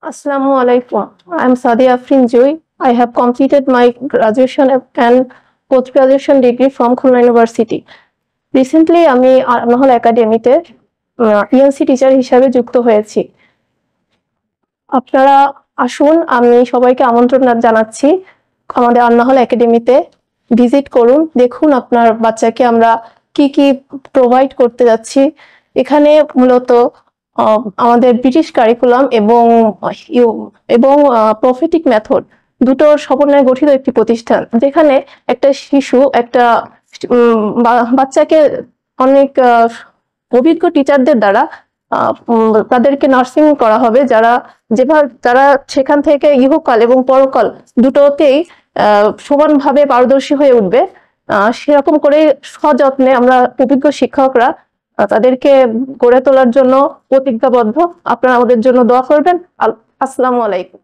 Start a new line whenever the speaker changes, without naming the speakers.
Assalamu alaikum. I am Sadia Afrin Joy. I have completed my graduation and post-graduation degree from Khulna University. Recently, আমি আনহল একাডেমিতে ENC teacher হিসাবে যুক্ত হয়েছি। আপনারা আসুন, আমি সবাইকে আমন্ত্রণ জানাচ্ছি আমাদের আনহল একাডেমিতে ভিজিট করুন, দেখুন আপনার বাচ্চাকে আমরা কি কি প্রোভাইড করতে যাচ্ছি। এখানে মূলত আমাদের ব্রিটিশ কারিকুলাম এবং প্রফেটিক মেথড দুটোর সমন্বয়ে গঠিত একটি প্রতিষ্ঠান, যেখানে একটা শিশু একটা বাচ্চাকে অনেক অভিজ্ঞ টিচারদের দ্বারা তাদেরকে নার্সিং করা হবে, যারা সেখান থেকে ইহকাল এবং পরকাল দুটোতেই সমানভাবে পারদর্শী হয়ে উঠবে। সেরকম করে সযত্নে আমরা অভিজ্ঞ শিক্ষকরা তাদেরকে গড়ে তোলার জন্য প্রতিজ্ঞাবদ্ধ। আপনারা আমাদের জন্য দোয়া করবেন। আসসালামু আলাইকুম।